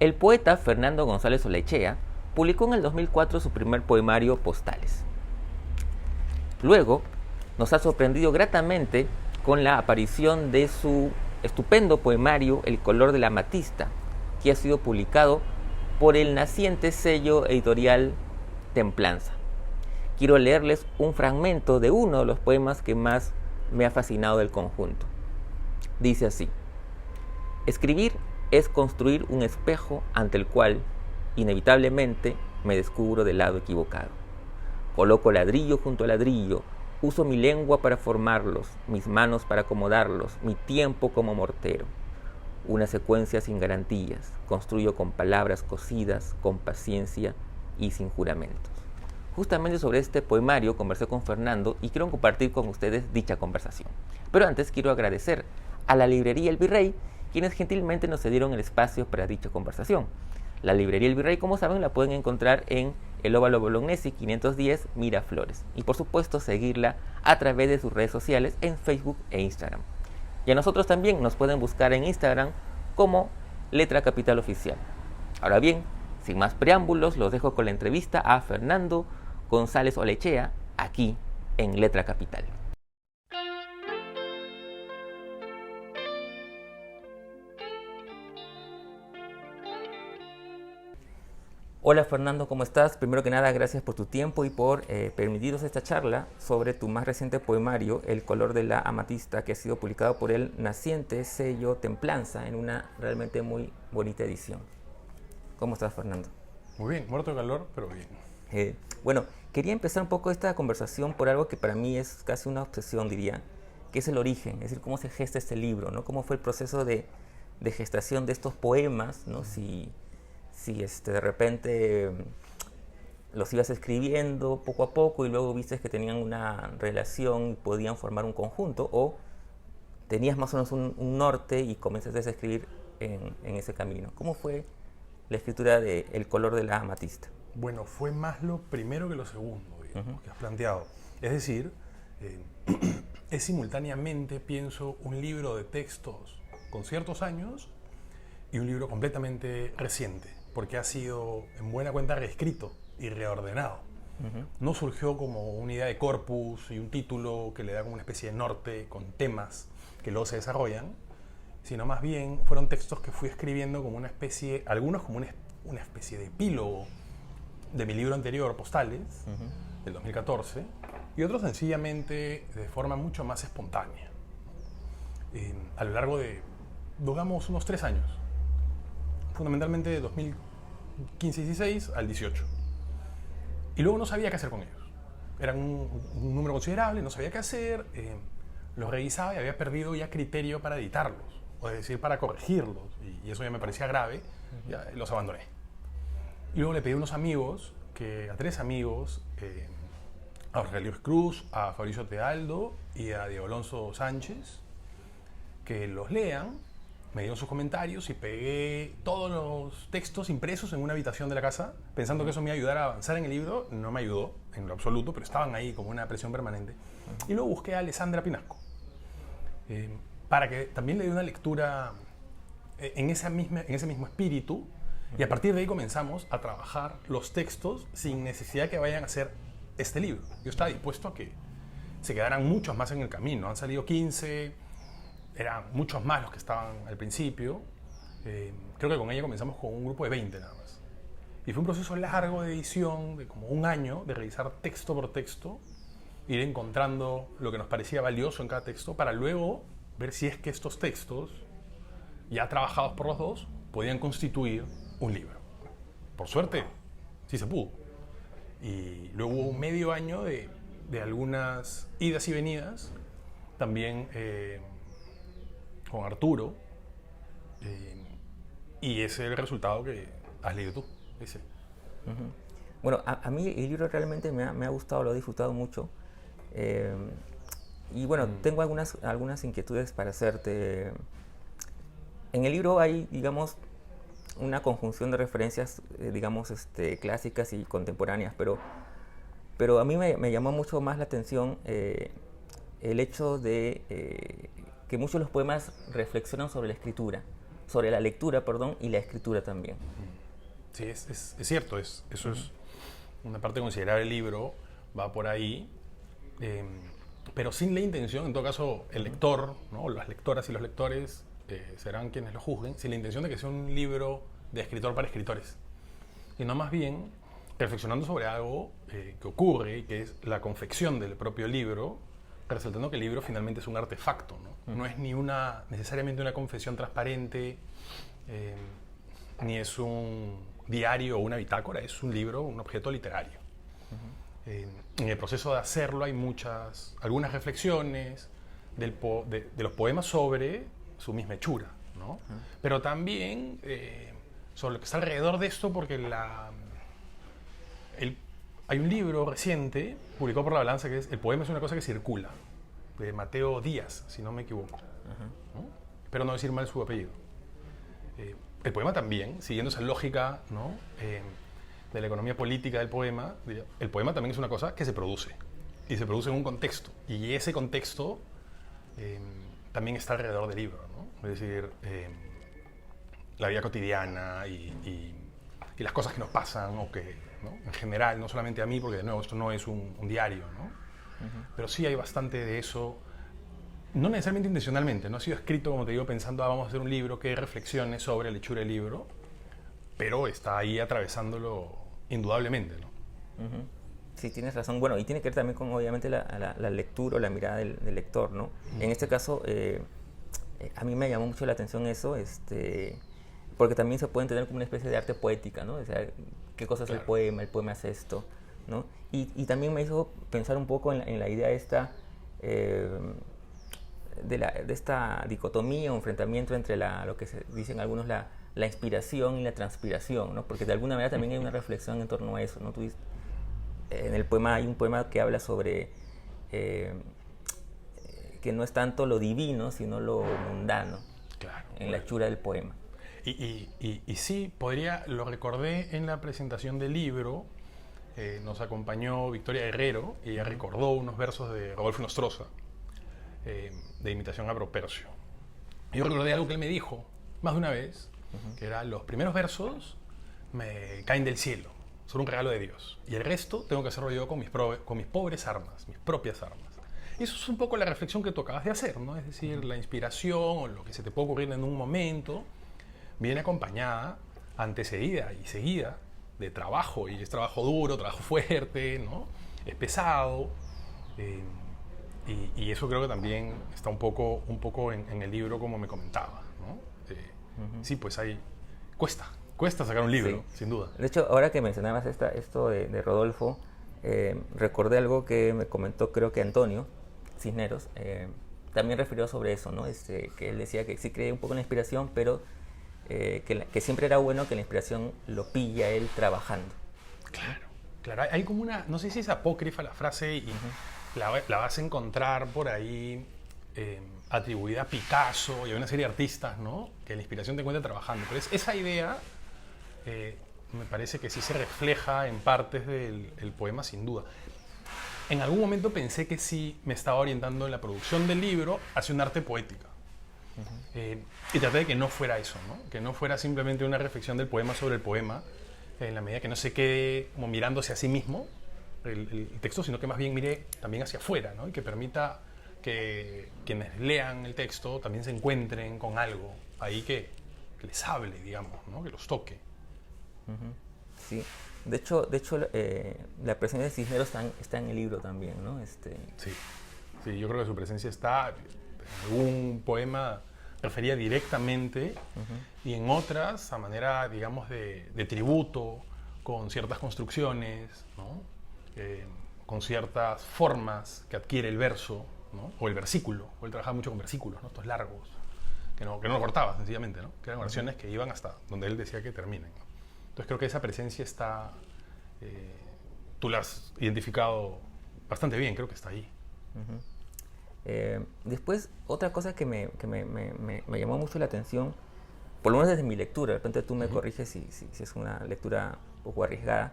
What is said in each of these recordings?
El poeta Fernando González Olaechea publicó en el 2004 su primer poemario, Postales. Luego, nos ha sorprendido gratamente con la aparición de su estupendo poemario El color de la amatista, que ha sido publicado por el naciente sello editorial Templanza. Quiero leerles un fragmento de uno de los poemas que más me ha fascinado del conjunto. Dice así: escribir es construir un espejo ante el cual, inevitablemente, me descubro del lado equivocado. Coloco ladrillo junto a ladrillo, uso mi lengua para formarlos, mis manos para acomodarlos, mi tiempo como mortero. Una secuencia sin garantías, construyo con palabras cosidas, con paciencia y sin juramentos. Justamente sobre este poemario conversé con Fernando y quiero compartir con ustedes dicha conversación. Pero antes quiero agradecer a la librería El Virrey, quienes gentilmente nos cedieron el espacio para dicha conversación. La librería El Virrey, como saben, la pueden encontrar en el Óvalo Bolognesi 510 Miraflores. Y por supuesto seguirla a través de sus redes sociales en Facebook e Instagram. Y a nosotros también nos pueden buscar en Instagram como Letra Capital Oficial. Ahora bien, sin más preámbulos, los dejo con la entrevista a Fernando González Olaechea, aquí en Letra Capital. Hola Fernando, ¿cómo estás? Primero que nada, gracias por tu tiempo y por permitirnos esta charla sobre tu más reciente poemario, El color de la amatista, que ha sido publicado por el naciente sello Templanza en una realmente muy bonita edición. ¿Cómo estás, Fernando? Muy bien, muerto de calor, pero bien. Bueno, quería empezar un poco esta conversación por algo que para mí es casi una obsesión, diría, que es el origen, es decir, cómo se gesta este libro, ¿no? Cómo fue el proceso de gestación de estos poemas, ¿no? Si de repente los ibas escribiendo poco a poco y luego viste que tenían una relación y podían formar un conjunto, o tenías más o menos un norte y comenzaste a escribir en ese camino. ¿Cómo fue la escritura de El color de la amatista? Bueno, fue más lo primero que lo segundo, digamos, que has planteado. Es decir, es simultáneamente, pienso, un libro de textos con ciertos años y un libro completamente reciente, porque ha sido en buena cuenta reescrito y reordenado. No surgió como una idea de corpus y un título que le da como una especie de norte con temas que luego se desarrollan, sino más bien fueron textos que fui escribiendo como una especie, algunos como una especie de epílogo de mi libro anterior, Postales, del 2014, y otros sencillamente de forma mucho más espontánea. A lo largo de, digamos, unos 3 años. Fundamentalmente de 2015-16 al 18. Y luego no sabía qué hacer con ellos. Eran un número considerable, no sabía qué hacer, los revisaba y había perdido ya criterio para editarlos, o es decir, para corregirlos, y eso ya me parecía grave, ya los abandoné. Y luego le pedí a unos amigos, a 3 amigos, a Rogelio Cruz, a Fabricio Tealdo y a Diego Alonso Sánchez, que los lean. Me dieron sus comentarios y pegué todos los textos impresos en una habitación de la casa, pensando que eso me iba a ayudar a avanzar en el libro. No me ayudó en lo absoluto, pero estaban ahí como una presión permanente. Y luego busqué a Alessandra Pinasco, para que también le dé una lectura en ese mismo espíritu, y a partir de ahí comenzamos a trabajar los textos sin necesidad que vayan a ser este libro. Yo estaba dispuesto a que se quedaran muchos más en el camino. Han salido 15, eran muchos más los que estaban al principio. Creo que con ella comenzamos con un grupo de 20 nada más. Y fue un proceso largo de edición, de como un año, de revisar texto por texto, ir encontrando lo que nos parecía valioso en cada texto, para luego ver si es que estos textos, ya trabajados por los dos, podían constituir un libro. Por suerte, sí se pudo. Y luego hubo un medio año de algunas idas y venidas, también con Arturo, y ese es el resultado que has leído tú, ese. Bueno, a mí el libro realmente me ha gustado, lo he disfrutado mucho. Y bueno, tengo algunas inquietudes para hacerte. En el libro hay, digamos, una conjunción de referencias, digamos, clásicas y contemporáneas, pero a mí me llamó mucho más la atención el hecho de que muchos de los poemas reflexionan sobre la escritura, sobre la lectura, perdón, y la escritura también. Sí, es cierto, eso es una parte considerable del libro, va por ahí, pero sin la intención, en todo caso, el lector, ¿no? Las lectoras y los lectores serán quienes lo juzguen, sin la intención de que sea un libro de escritor para escritores, sino más bien reflexionando sobre algo que ocurre y que es la confección del propio libro, resaltando que el libro finalmente es un artefacto, ¿no? No es ni necesariamente una confesión transparente, ni es un diario o una bitácora, es un libro, un objeto literario. En el proceso de hacerlo hay algunas reflexiones de los poemas sobre su misma hechura, ¿no? Pero también sobre lo que está alrededor de esto, porque hay un libro reciente, publicado por La Balanza, que es El poema es una cosa que circula, de Mateo Díaz, si no me equivoco. ¿No? Espero no decir mal su apellido. El poema también, siguiendo esa lógica, ¿no? De la economía política del poema, el poema también es una cosa que se produce, y se produce en un contexto, y ese contexto también está alrededor del libro, ¿no? Es decir, la vida cotidiana y las cosas que nos pasan, o que, ¿no? En general, no solamente a mí, porque de nuevo esto no es un diario, ¿no? Pero sí hay bastante de eso, no necesariamente intencionalmente, no ha sido escrito, como te digo, pensando, vamos a hacer un libro que reflexione sobre la hechura del libro, pero está ahí atravesándolo indudablemente, ¿no? Sí, tienes razón. Bueno, y tiene que ver también con, obviamente, la lectura o la mirada del lector, ¿no? En este caso, a mí me llamó mucho la atención eso, porque también se puede entender como una especie de arte poética, ¿no? O sea, ¿qué cosa es el poema es esto, ¿no? Y también me hizo pensar un poco en la idea esta, de esta dicotomía o enfrentamiento entre lo que se dicen algunos la inspiración y la transpiración, ¿no? Porque de alguna manera también hay una reflexión en torno a eso, ¿no? En el poema hay un poema que habla sobre que no es tanto lo divino, sino lo mundano, Claro, en la hechura del poema. Y sí, lo recordé en la presentación del libro, nos acompañó Victoria Herrero, y ella recordó unos versos de Rodolfo Nostroza, de Imitación a Propercio. Yo recordé algo que él me dijo más de una vez, que era: los primeros versos me caen del cielo, son un regalo de Dios, y el resto tengo que hacerlo yo con mis pobres armas, mis propias armas. Y eso es un poco la reflexión que tú acabas de hacer, ¿no? Es decir, la inspiración o lo que se te puede ocurrir en un momento viene acompañada, antecedida y seguida de trabajo, y es trabajo duro, trabajo fuerte, ¿no? Es pesado, y eso creo que también está un poco en el libro, como me comentaba, ¿no? Sí, pues cuesta sacar un libro, sí, sin duda. De hecho, ahora que mencionabas esto de Rodolfo, recordé algo que me comentó, creo que Antonio Cisneros, también refirió sobre eso, ¿no? Que él decía que sí cree un poco en la inspiración, pero que siempre era bueno que la inspiración lo pilla él trabajando. Claro. Hay como no sé si es apócrifa la frase, y la vas a encontrar por ahí atribuida a Picasso y a una serie de artistas, ¿no? Que la inspiración te encuentra trabajando. Pero esa idea me parece que sí se refleja en partes del poema, sin duda. En algún momento pensé que sí me estaba orientando en la producción del libro hacia un arte poética. Y traté de que no fuera eso, ¿no? Que no fuera simplemente una reflexión del poema sobre el poema, en la medida que no se quede como mirándose a sí mismo el texto, sino que más bien mire también hacia afuera, ¿no? Y que permita que quienes lean el texto también se encuentren con algo ahí que les hable, digamos, ¿no? Que los toque. Sí. De hecho, la presencia de Cisneros está en el libro también, ¿no? Sí, yo creo que su presencia está en algún poema, refería directamente, y en otras a manera, digamos, de tributo, con ciertas construcciones, ¿no? Con ciertas formas que adquiere el verso, ¿no? O el versículo, o él trabajaba mucho con versículos, ¿no? Estos largos, que no lo cortaba sencillamente, ¿no? Que eran oraciones que iban hasta donde él decía que terminen, ¿no? Entonces creo que esa presencia está, tú la has identificado bastante bien, creo que está ahí. Después, otra cosa que me llamó mucho la atención, por lo menos desde mi lectura, de repente tú me corriges si es una lectura un poco arriesgada,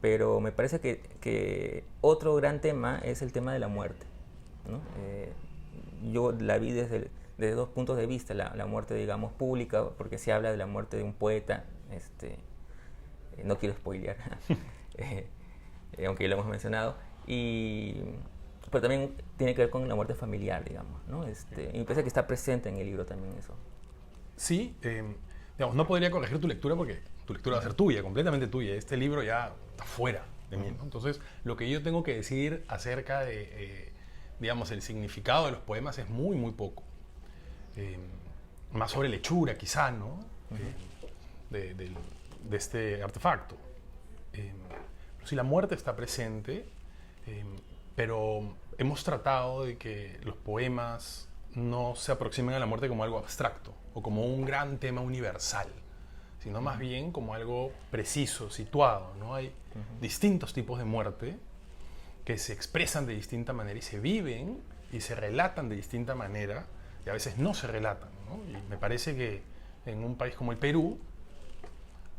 pero me parece que otro gran tema es el tema de la muerte, ¿no? Yo la vi desde desde dos puntos de vista, la muerte, digamos, pública, porque se habla de la muerte de un poeta, no quiero spoilear, aunque ya lo hemos mencionado, pero también tiene que ver con la muerte familiar, digamos, ¿no? Y me parece que está presente en el libro también eso. Sí, digamos, no podría corregir tu lectura porque tu lectura va a ser tuya, completamente tuya. Este libro ya está fuera de mí, ¿no? Entonces, lo que yo tengo que decir acerca de, digamos, el significado de los poemas es muy, muy poco. Más sobre lechura, quizá, ¿no? De este artefacto. Pero sí, la muerte está presente, pero hemos tratado de que los poemas no se aproximen a la muerte como algo abstracto o como un gran tema universal, sino más bien como algo preciso, situado, ¿no? Hay distintos tipos de muerte que se expresan de distinta manera y se viven y se relatan de distinta manera y a veces no se relatan, ¿no? Y me parece que en un país como el Perú,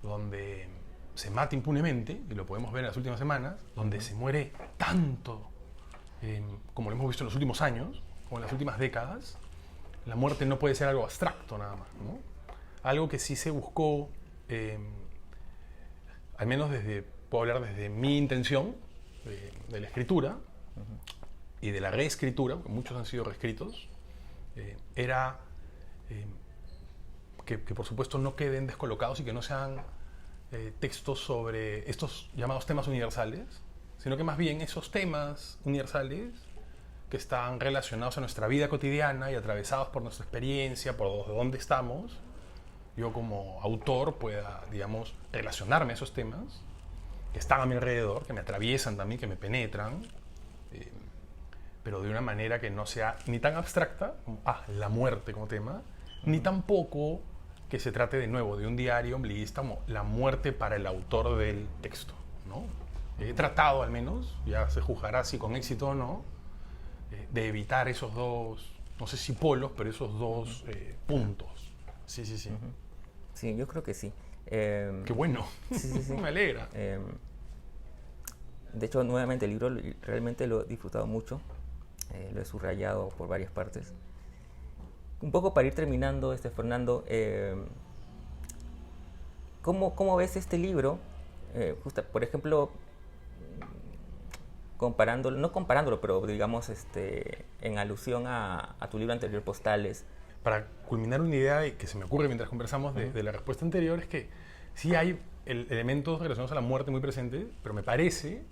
donde se mata impunemente, y lo podemos ver en las últimas semanas, donde se muere tanto, como lo hemos visto en los últimos años o en las últimas décadas, la muerte no puede ser algo abstracto nada más, ¿no? Algo que sí se buscó, al menos puedo hablar desde mi intención de la escritura y de la reescritura, porque muchos han sido reescritos, era que por supuesto no queden descolocados y que no sean textos sobre estos llamados temas universales, sino que más bien esos temas universales que están relacionados a nuestra vida cotidiana y atravesados por nuestra experiencia, por dónde estamos, yo como autor pueda, digamos, relacionarme a esos temas que están a mi alrededor, que me atraviesan también, que me penetran, pero de una manera que no sea ni tan abstracta como la muerte como tema, ni tampoco que se trate de nuevo de un diario ombliguista como la muerte para el autor del texto, ¿no? He tratado, al menos, ya se juzgará si con éxito o no, de evitar esos dos, no sé si polos, pero esos dos puntos. Sí. Sí, yo creo que sí. Qué bueno. Sí. Me alegra. De hecho, nuevamente el libro realmente lo he disfrutado mucho. Lo he subrayado por varias partes. Un poco para ir terminando, Fernando, ¿cómo ves este libro? Por ejemplo, no comparándolo, pero digamos en alusión a tu libro anterior, Postales. Para culminar una idea que se me ocurre mientras conversamos de la respuesta anterior, es que sí hay elementos relacionados a la muerte muy presentes, pero me parece,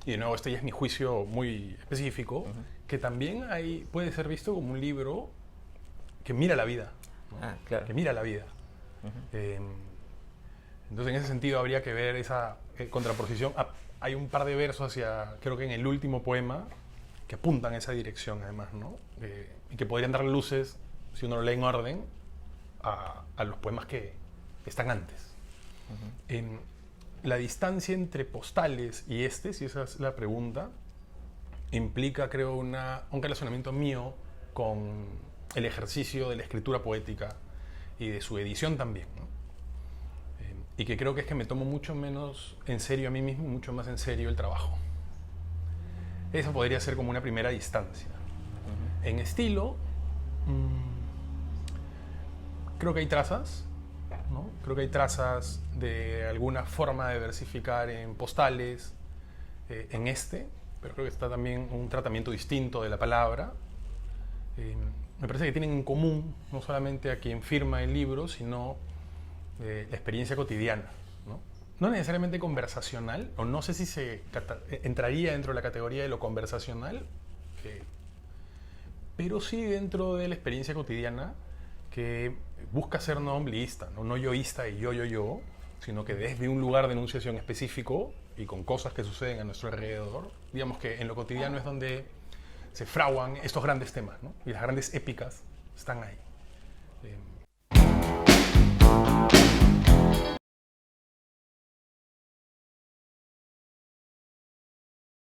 y de nuevo este ya es mi juicio muy específico, que también puede ser visto como un libro que mira la vida, ¿no? Claro. Que mira la vida. Entonces, en ese sentido, habría que ver esa contraposición. Hay un par de versos creo que en el último poema, que apuntan en esa dirección, además, ¿no? Y que podrían dar luces, si uno lo lee en orden, a los poemas que están antes. La distancia entre Postales y si esa es la pregunta, implica, creo, un relacionamiento mío con el ejercicio de la escritura poética y de su edición también, ¿no? Y que creo que es que me tomo mucho menos en serio a mí mismo, mucho más en serio el trabajo. Esa podría ser como una primera distancia. En estilo, creo que hay trazas, ¿no? Creo que hay trazas de alguna forma de versificar en Postales, pero creo que está también un tratamiento distinto de la palabra. Me parece que tienen en común no solamente a quien firma el libro, sino la experiencia cotidiana, ¿no? No necesariamente conversacional, o no sé si entraría dentro de la categoría de lo conversacional, pero sí dentro de la experiencia cotidiana que busca ser no ombliguista, no yoísta y yo, sino que desde un lugar de enunciación específico y con cosas que suceden a nuestro alrededor, digamos que en lo cotidiano es donde se fraguan estos grandes temas, ¿no? Y las grandes épicas están ahí.